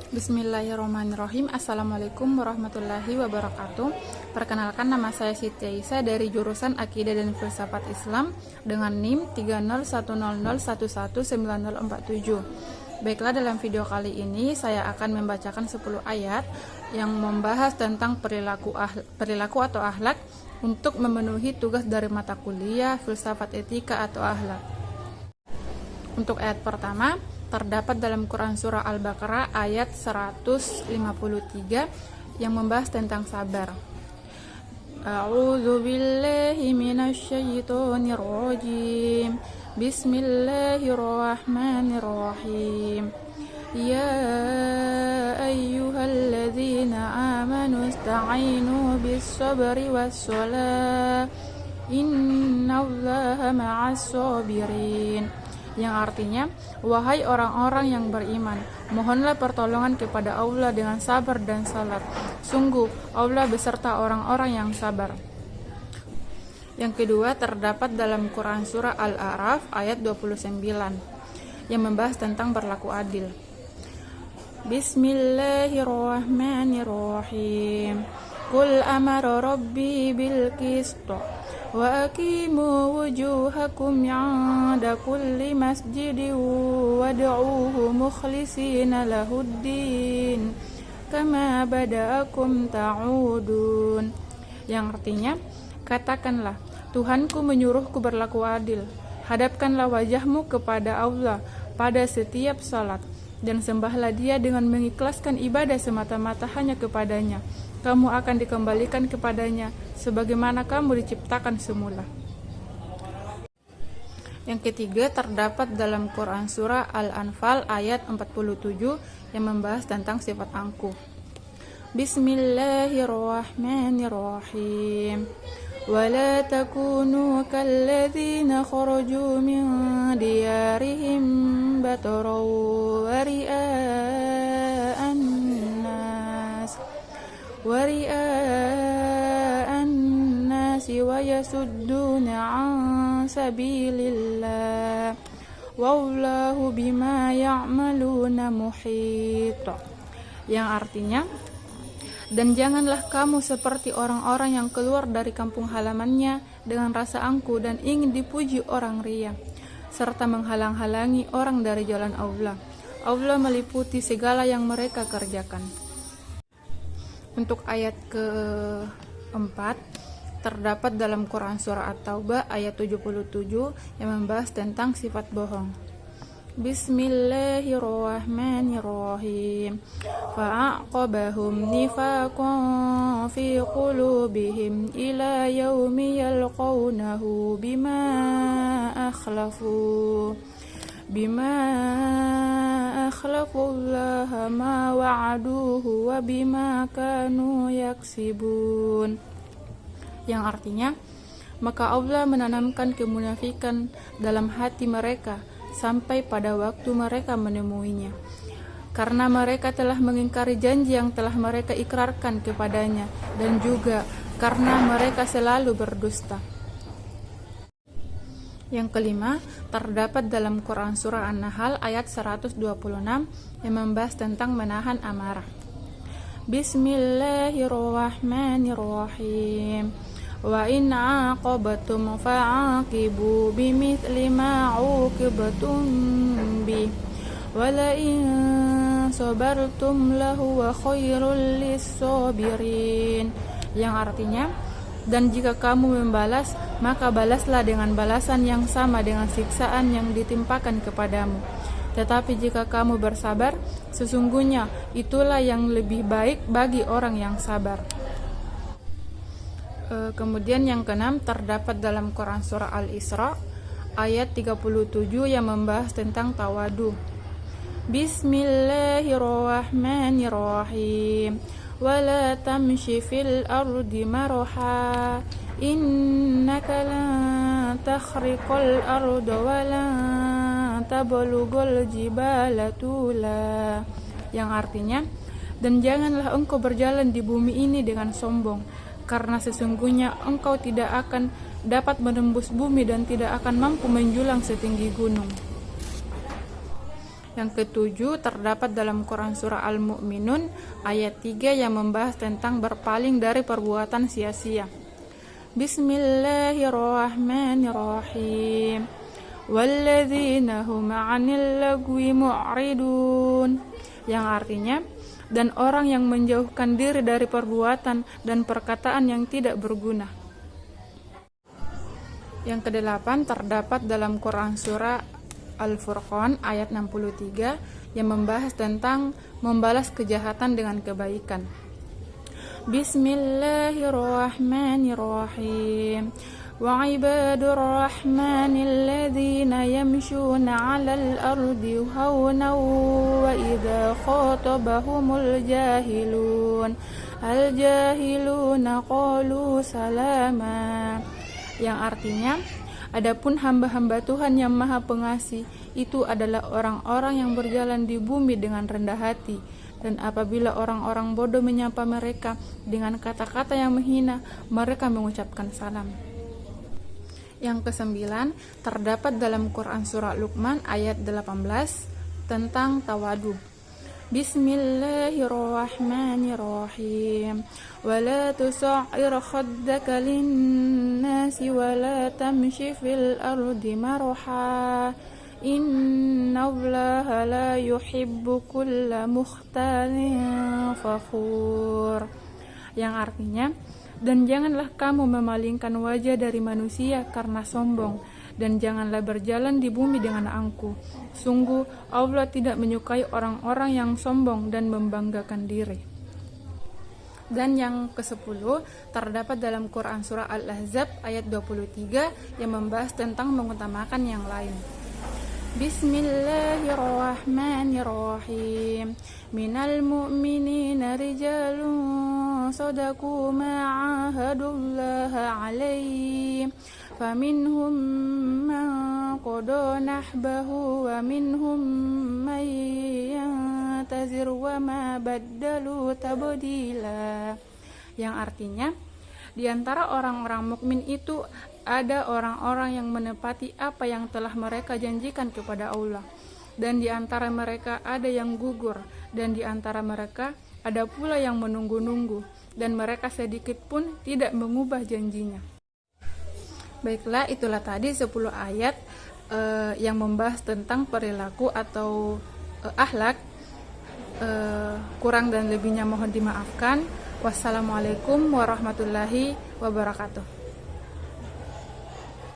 Bismillahirrahmanirrahim. Assalamualaikum warahmatullahi wabarakatuh. Perkenalkan, nama saya Siti Aisyah dari jurusan Akidah dan Filsafat Islam dengan NIM 30100119047. Baiklah, dalam video kali ini saya akan membacakan 10 ayat yang membahas tentang perilaku atau akhlak untuk memenuhi tugas dari mata kuliah filsafat etika atau akhlak. Untuk ayat pertama terdapat dalam Quran surah Al-Baqarah ayat 153 yang membahas tentang sabar. A'udzu billahi minasyaitonir rajim. Bismillahirrahmanirrahim. Ya ayyuhalladzina amanu ista'inu bis-sabri was-shalah. Innallaha ma'as-sabirin. Yang artinya, wahai orang-orang yang beriman, mohonlah pertolongan kepada Allah dengan sabar dan salat. Sungguh, Allah beserta orang-orang yang sabar. Yang kedua terdapat dalam Quran surah Al-A'raf ayat 29 yang membahas tentang berlaku adil. Bismillahirrahmanirrahim. Qul amara rabbi bil qist wa aqimu wujuhakum 'inda kulli masjidin wad'uuhu mukhlishina lahuddin kama bada'akum ta'udun. Yang artinya, katakanlah, Tuhanku menyuruhku berlaku adil. Hadapkanlah wajahmu kepada Allah pada setiap salat dan sembahlah Dia dengan mengikhlaskan ibadah semata-mata hanya kepadanya. Kamu akan dikembalikan kepadanya sebagaimana kamu diciptakan semula. Yang ketiga terdapat dalam Quran surah Al-Anfal ayat 47 yang membahas tentang sifat angkuh. Bismillahirrahmanirrahim. Wala takunu kalladzina kharaju min diyarihim bataran wa ria'an nasi wa yasudduna an sabilillah wallahu bima ya'maluna muhit. Yang artinya, dan janganlah kamu seperti orang-orang yang keluar dari kampung halamannya dengan rasa angkuh dan ingin dipuji orang ria, serta menghalang-halangi orang dari jalan Allah. Allah meliputi segala yang mereka kerjakan. Untuk ayat keempat terdapat dalam Quran surah At-Taubah ayat 77 yang membahas tentang sifat bohong. Bismillahirrahmanirrahim. Fa'aqabahum nifaqan fi qulubihim ila yaumi yalqawnahu bima akhlafullaha ma wa'aduhu wa bima kanu yaksibun. Yang artinya, maka Allah menanamkan kemunafikan dalam hati mereka sampai pada waktu mereka menemuinya, karena mereka telah mengingkari janji yang telah mereka ikrarkan kepadanya, dan juga karena mereka selalu berdusta. Yang kelima terdapat dalam Quran surah An-Nahl ayat 126 yang membahas tentang menahan amarah. Bismillahirrahmanirrahim. Wa in 'aqabtum fa'aqibu bimithli ma 'uqibtum bi wa la in sabartum lahuwa khairul lis-sabirin. Yang artinya, dan jika kamu membalas, maka balaslah dengan balasan yang sama dengan siksaan yang ditimpakan kepadamu. Tetapi jika kamu bersabar, sesungguhnya itulah yang lebih baik bagi orang yang sabar. Kemudian yang keenam terdapat dalam Quran surah Al-Isra ayat 37 yang membahas tentang tawadu. Bismillahirrahmanirrahim. Wala tamshi fil ardi maraha innaka lan takhriqal arda wala tablughul jibala tula. Yang artinya, dan janganlah engkau berjalan di bumi ini dengan sombong, karena sesungguhnya engkau tidak akan dapat menembus bumi dan tidak akan mampu menjulang setinggi gunung. Yang ketujuh terdapat dalam Quran surah Al-Mu'minun ayat 3 yang membahas tentang berpaling dari perbuatan sia-sia. Bismillahirrahmanirrahim. Walladzina hum 'anil lagwi mu'ridun. Yang artinya, dan orang yang menjauhkan diri dari perbuatan dan perkataan yang tidak berguna. Yang kedelapan terdapat dalam Quran surah Al-Furqan ayat 63 yang membahas tentang membalas kejahatan dengan kebaikan. Bismillahirrahmanirrahim. Wa ibadur rahmanil ladzina yamshuna 'alal ardi hawnan wa idza khatabahumul jahilun al-jahiluna qalu salama. Yang artinya, adapun hamba-hamba Tuhan yang Maha Pengasih itu adalah orang-orang yang berjalan di bumi dengan rendah hati, dan apabila orang-orang bodoh menyapa mereka dengan kata-kata yang menghina, mereka mengucapkan salam. Yang kesembilan terdapat dalam Quran surah Luqman ayat 18 tentang tawadu. Bismillahirrahmanirrahim. Wala tusa'ir khaddaka linnasi wala tamshi fil ardi marha. Innallaha la yuhibbu kulla mukhtalin fakhur. Yang artinya, dan janganlah kamu memalingkan wajah dari manusia karena sombong, dan janganlah berjalan di bumi dengan angkuh. Sungguh Allah tidak menyukai orang-orang yang sombong dan membanggakan diri. Dan yang ke-10 terdapat dalam Quran surah Al-Ahzab ayat 23 yang membahas tentang mengutamakan yang lain. Bismillahirrahmanirrahim. Minal mu'minina rijalun sadaqu ma'ahadullaha alaihi. فَمِنْهُمْ مَنْ قَضَى نَحْبَهُ وَمِنْهُمْ مَنْ يَنْتَظِرُ وَمَا بَدَّلُوا تَبْدِيلًا. Yang artinya, di antara orang-orang mukmin itu ada orang-orang yang menepati apa yang telah mereka janjikan kepada Allah, dan di antara mereka ada yang gugur, dan di antara mereka ada pula yang menunggu-nunggu, dan mereka sedikit pun tidak mengubah janjinya. Baiklah, itulah tadi 10 ayat yang membahas tentang perilaku atau akhlak. Kurang dan lebihnya mohon dimaafkan. Wassalamualaikum warahmatullahi wabarakatuh.